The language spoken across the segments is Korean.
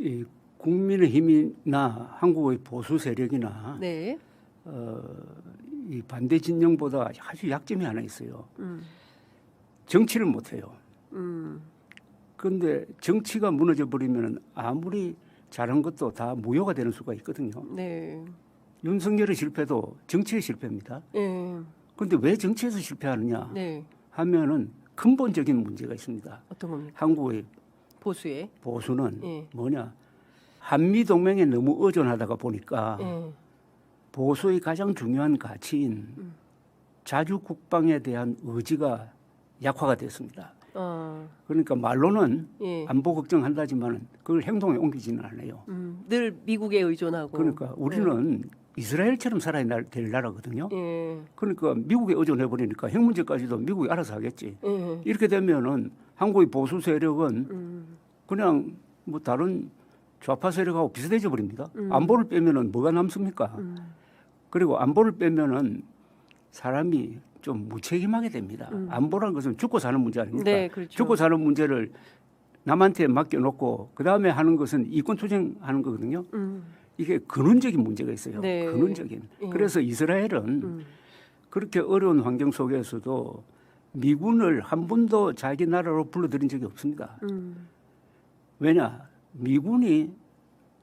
이 국민의힘이나 한국의 보수 세력이나 네. 이 반대 진영보다 아주 약점이 하나 있어요. 정치를 못해요. 그런데 정치가 무너져 버리면 아무리 잘한 것도 다 무효가 되는 수가 있거든요. 네. 윤석열의 실패도 정치의 실패입니다. 네. 그런데 왜 정치에서 실패하느냐 네. 하면은 근본적인 문제가 있습니다. 어떤 겁니까? 한국의 보수에. 보수는 예. 뭐냐? 한미 동맹에 너무 의존하다가 보니까 예. 보수의 가장 중요한 가치인 자주 국방에 대한 의지가 약화가 됐습니다. 그러니까 말로는 예. 안보 걱정한다지만 그걸 행동에 옮기지는 않아요. 늘 미국에 의존하고. 그러니까 우리는 이스라엘처럼 살아야 될 나라거든요. 예. 그러니까 미국에 의존해 버리니까 핵 문제까지도 미국이 알아서 하겠지. 예. 이렇게 되면은 한국의 보수 세력은 그냥 뭐 다른 좌파 세력하고 비슷해져 버립니다. 안보를 빼면은 뭐가 남습니까? 그리고 안보를 빼면은 사람이 좀 무책임하게 됩니다. 안보라는 것은 죽고 사는 문제 아닙니까? 네, 그렇죠. 죽고 사는 문제를 남한테 맡겨놓고 그 다음에 하는 것은 이권 투쟁하는 거거든요. 이게 근원적인 문제가 있어요. 네. 근원적인. 예. 그래서 이스라엘은 그렇게 어려운 환경 속에서도 미군을 한 번도 자기 나라로 불러들인 적이 없습니다. 왜냐? 미군이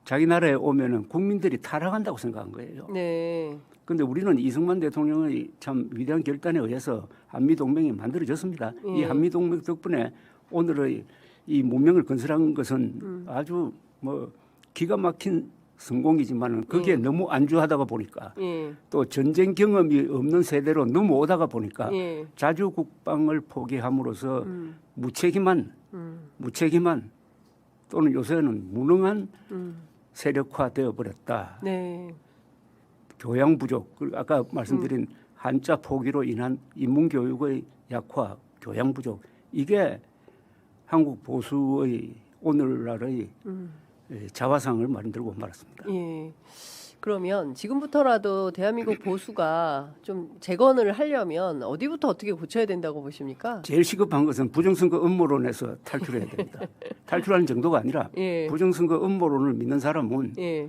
자기 나라에 오면은 국민들이 타락한다고 생각한 거예요. 네. 그런데 우리는 이승만 대통령의 참 위대한 결단에 의해서 한미 동맹이 만들어졌습니다. 이 한미 동맹 덕분에 오늘의 이 문명을 건설한 것은 아주 뭐 기가 막힌 성공이지만 거기에 너무 안주하다가 보니까 예. 또 전쟁 경험이 없는 세대로 넘어오다가 보니까 예. 자주 국방을 포기함으로써 무책임한 또는 요새는 무능한 세력화되어 버렸다. 네. 교양 부족, 그리고 아까 말씀드린 한자 포기로 인한 인문 교육의 약화, 교양 부족, 이게 한국 보수의 오늘날의 자화상을 만들고 말았습니다. 예. 그러면 지금부터라도 대한민국 보수가 좀 재건을 하려면 어디부터 어떻게 고쳐야 된다고 보십니까? 제일 시급한 것은 부정선거 음모론에서 탈출해야 됩니다. 탈출하는 정도가 아니라 예. 부정선거 음모론을 믿는 사람은 예.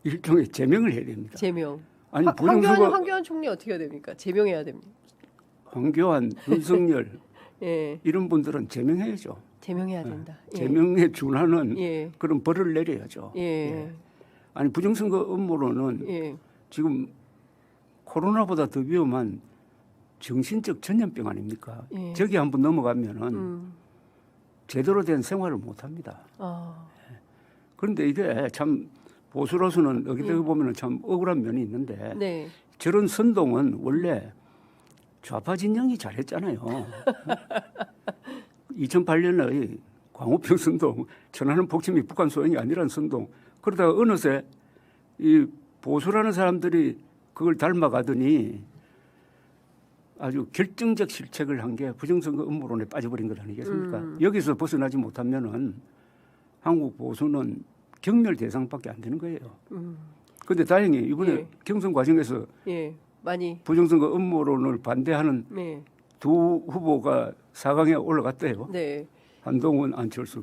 일종의 제명을 해야 됩니다. 제명. 아니 황교안 총리 어떻게 해야 됩니까? 제명해야 됩니다. 황교안, 윤석열 예. 이런 분들은 제명해야죠. 제명해야 된다. 예. 제명에 준하는 예. 그런 벌을 내려야죠. 예. 아니 부정선거 음모론은 예. 지금 코로나보다 더 위험한 정신적 전염병 아닙니까? 예. 저기 한번 넘어가면은 제대로 된 생활을 못합니다. 아. 그런데 이게 참 보수로서는 여기저기 보면은 참 억울한 면이 있는데 네. 저런 선동은 원래 좌파 진영이 잘했잖아요. 2008년의 광우병 선동, 천안은 복침이 북한 소행이 아니라는 선동. 그러다가 어느새 이 보수라는 사람들이 그걸 닮아가더니 아주 결정적 실책을 한 게 부정선거 음모론에 빠져버린 것 아니겠습니까? 여기서 벗어나지 못하면은 한국 보수는 경멸 대상밖에 안 되는 거예요. 그런데 다행히 이번에 예. 경선 과정에서 예. 많이. 부정선거 음모론을 반대하는 네. 두 후보가 4강에 올라갔대요. 네. 한동훈, 안철수.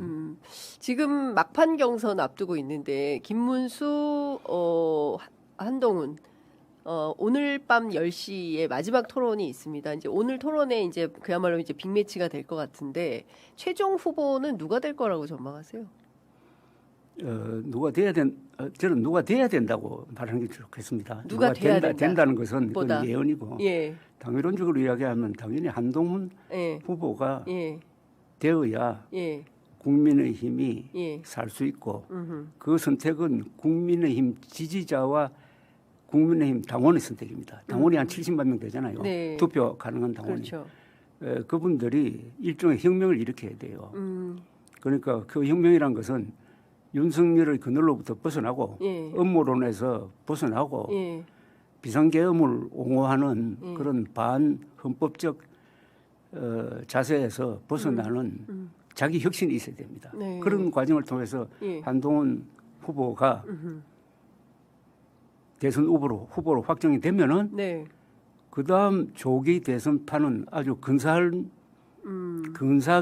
지금 막판 경선 앞두고 있는데 김문수, 한동훈 오늘 밤 10시에 마지막 토론이 있습니다. 이제 오늘 토론에 이제 그야말로 이제 빅매치가 될 것 같은데 최종 후보는 누가 될 거라고 전망하세요? 저는 누가 돼야 된다고 말하는 게 좋겠습니다. 누가 돼야 된다는 것은 보다. 그건 예언이고 예. 당위론적으로 이야기하면 당연히 한동훈 예. 후보가 예. 되어야 예. 국민의힘이 예. 살 수 있고 그 선택은 국민의힘 지지자와 국민의힘 당원의 선택입니다. 당원이 한 70만 명 되잖아요. 네. 투표 가능한 당원이. 그렇죠. 그분들이 일종의 혁명을 일으켜야 돼요. 그러니까 그 혁명이란 것은 윤석열의 그늘로부터 벗어나고 예. 음모론에서 벗어나고 예. 비상계엄을 옹호하는 그런 반헌법적 자세에서 벗어나는 자기 혁신이 있어야 됩니다. 네. 그런 과정을 통해서 예. 한동훈 후보가 대선 후보로 확정이 되면은 네. 그다음 조기 대선판은 아주 근사하게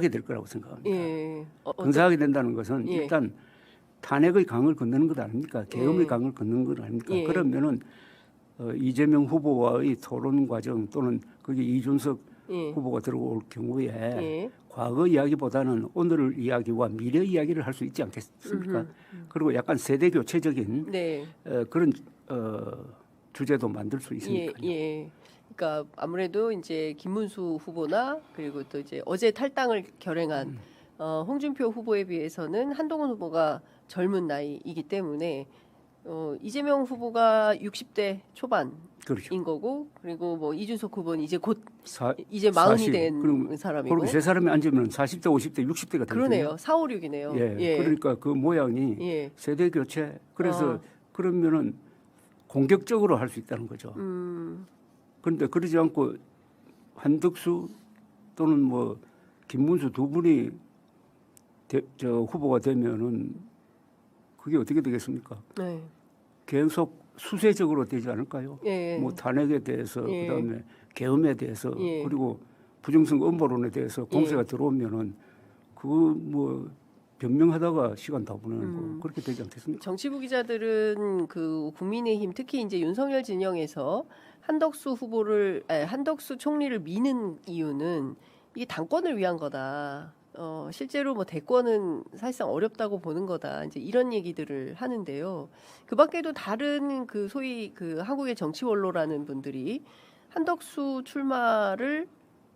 될 거라고 생각합니다. 예. 근사하게 된다는 것은 예. 일단 탄핵의 강을 건너는 것 아닙니까? 계엄의 예. 강을 건너는 것 아닙니까? 예. 그러면은 이재명 후보와의 토론 과정 또는 거기 이준석 예. 후보가 들어올 경우에 예. 과거 이야기보다는 오늘 이야기와 미래 이야기를 할 수 있지 않겠습니까? 그리고 약간 세대 교체적인 네. 그런 주제도 만들 수 예, 있으니까요. 예. 그러니까 아무래도 이제 김문수 후보나 그리고 또 이제 어제 탈당을 결행한 홍준표 후보에 비해서는 한동훈 후보가 젊은 나이이기 때문에 이재명 후보가 60대 초반인 그렇죠. 거고 그리고 뭐 이준석 후보는 이제 곧 이제 40이 40. 된 그럼 사람이고 그렇게 세 사람이 앉으면 40대, 50대, 60대가 되거든요. 그러네요. 4, 5, 6이네요. 예. 그러니까 그 모양이 예. 세대 교체. 그래서 그러면은 공격적으로 할 수 있다는 거죠. 그런데 그러지 않고 한덕수 또는 뭐 김문수 두 분이 후보가 되면은 그게 어떻게 되겠습니까? 네. 계속 수세적으로 되지 않을까요? 예. 뭐 탄핵에 대해서 예. 그다음에 계엄에 대해서 예. 그리고 부정선 음모론에 대해서 공세가 들어오면은 그 뭐 변명하다가 시간 다 보내는 거 그렇게 되지 않겠습니까? 정치부 기자들은 그 국민의힘 특히 이제 윤석열 진영에서 한덕수 총리를 미는 이유는 이게 당권을 위한 거다. 실제로 뭐 대권은 사실상 어렵다고 보는 거다. 이제 이런 얘기들을 하는데요. 그 밖에도 다른 그 소위 그 한국의 정치 원로라는 분들이 한덕수 출마를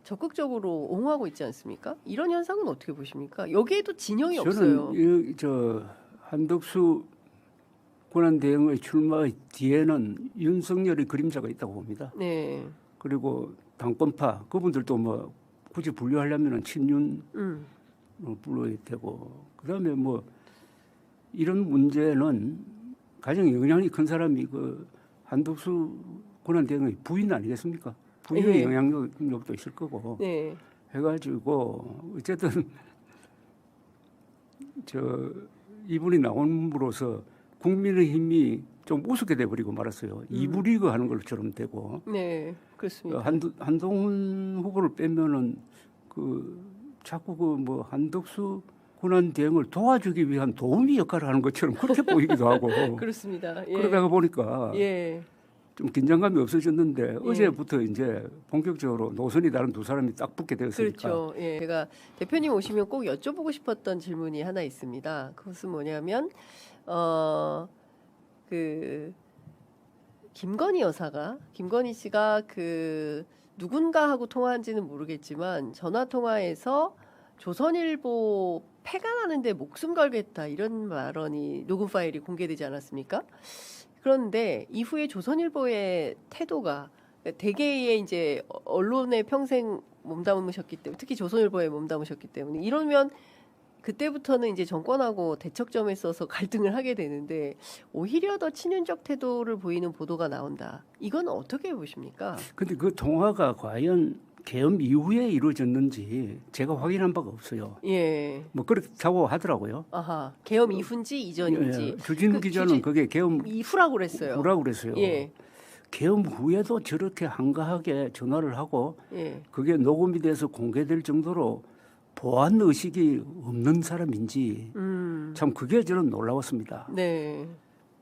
적극적으로 옹호하고 있지 않습니까? 이런 현상은 어떻게 보십니까? 여기에도 진영이 없어요. 저는 한덕수 권한대행의 출마의 뒤에는 윤석열의 그림자가 있다고 봅니다. 네. 그리고 당권파 그분들도 뭐 굳이 분류하려면은 친윤 불러야 되고 그다음에 뭐 이런 문제는 가장 영향이 큰 사람이 그 한덕수 권한대행의 부인 아니겠습니까? 부인의 네. 영향력도 있을 거고 네. 해가지고 어쨌든 이분이 나옴으로써 국민의힘이 좀 우습게 돼버리고 말았어요. 이브리그 하는 것처럼 되고. 네, 그렇습니다. 한동훈 후보를 빼면은 자꾸 뭐 한덕수 권한 대응을 도와주기 위한 도우미 역할을 하는 것처럼 그렇게 보이기도 하고. 그렇습니다. 예. 그러다가 보니까 예. 좀 긴장감이 없어졌는데 어제부터 이제 본격적으로 노선이 다른 두 사람이 딱 붙게 되었으니까. 그렇죠. 예. 제가 대표님 오시면 꼭 여쭤보고 싶었던 질문이 하나 있습니다. 그것은 뭐냐면 김건희 씨가 누군가하고 통화한지는 모르겠지만 전화 통화에서 조선일보 폐간하는데 목숨 걸겠다 이런 발언이 녹음 파일이 공개되지 않았습니까? 그런데 이후에 조선일보의 태도가 대개의 이제 언론에 평생 몸담으셨기 때문에 특히 조선일보에 몸담으셨기 때문에 이러면 그때부터는 이제 정권하고 대척점에 서서 갈등을 하게 되는데 오히려 더 친윤적 태도를 보이는 보도가 나온다. 이건 어떻게 보십니까? 근데 그 통화가 과연 계엄 이후에 이루어졌는지 제가 확인한 바가 없어요. 예. 뭐 그렇다고 하더라고요. 아하. 계엄 이후인지 이전인지. 예, 주진우 기자는 그게 계엄 이후라고 그랬어요. 후라고 그랬어요. 예. 계엄 후에도 저렇게 한가하게 전화를 하고 예. 그게 녹음이 돼서 공개될 정도로 보안 의식이 없는 사람인지 참 그게 저는 놀라웠습니다. 네.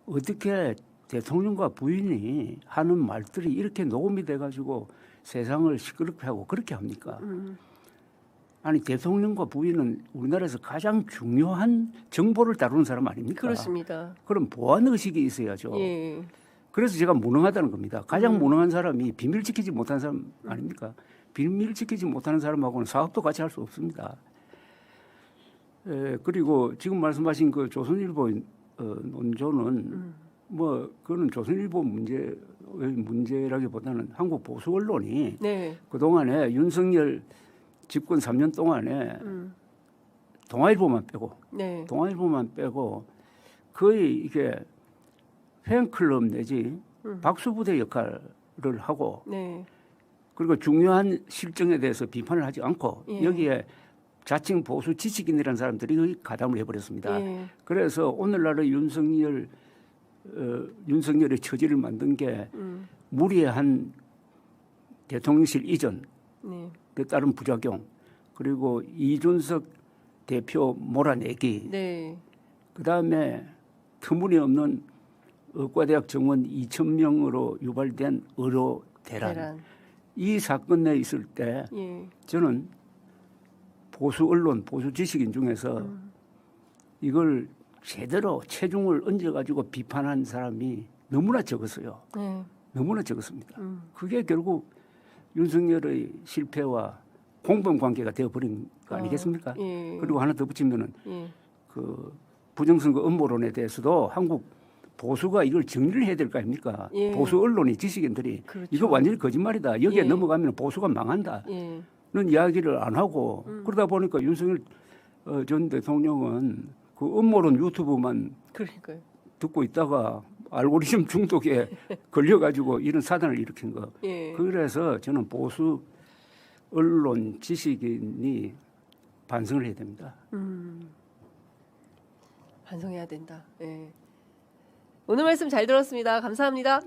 어떻게 대통령과 부인이 하는 말들이 이렇게 녹음이 돼가지고 세상을 시끄럽게 하고 그렇게 합니까? 아니 대통령과 부인은 우리나라에서 가장 중요한 정보를 다루는 사람 아닙니까? 그렇습니다. 그럼 보안 의식이 있어야죠. 예. 그래서 제가 무능하다는 겁니다. 가장 무능한 사람이 비밀 지키지 못하는 사람 아닙니까? 비밀 지키지 못하는 사람하고는 사업도 같이 할 수 없습니다. 그리고 지금 말씀하신 그 조선일보 논조는 뭐 그거는 조선일보 문제라기보다는 한국 보수 언론이 네. 그동안에 윤석열 집권 3년 동안에 동아일보만 빼고 네. 거의 이게 팬클럽 내지 박수부대 역할을 하고 네. 그리고 중요한 실정에 대해서 비판을 하지 않고 예. 여기에 자칭 보수 지식인이라는 사람들이 가담을 해버렸습니다. 예. 그래서 오늘날의 윤석열의 처지를 만든 게 무리한 대통령실 이전, 네. 그 따른 부작용, 그리고 이준석 대표 몰아내기, 네. 그다음에 터무니없는 의과대학 정원 2,000명으로 유발된 의료 대란. 이 사건 내에 있을 때 예. 저는 보수 언론, 보수 지식인 중에서 이걸 제대로 체중을 얹어가지고 비판한 사람이 너무나 적었어요. 네. 너무나 적었습니다. 그게 결국 윤석열의 실패와 공범 관계가 되어버린 거 아니겠습니까? 예. 그리고 하나 더 붙이면은 예. 그 부정선거 음모론에 대해서도 한국 보수가 이걸 정리를 해야 될 거 아닙니까? 예. 보수 언론이 지식인들이 그렇죠. 이거 완전히 거짓말이다. 여기에 예. 넘어가면 보수가 망한다. 예. 는 이야기를 안 하고 그러다 보니까 윤석열 전 대통령은 그 음모론 유튜브만 그러니까요. 듣고 있다가 알고리즘 중독에 걸려가지고 이런 사단을 일으킨 거. 예. 그래서 저는 보수 언론 지식인이 반성을 해야 됩니다. 반성해야 된다. 예. 오늘 말씀 잘 들었습니다. 감사합니다.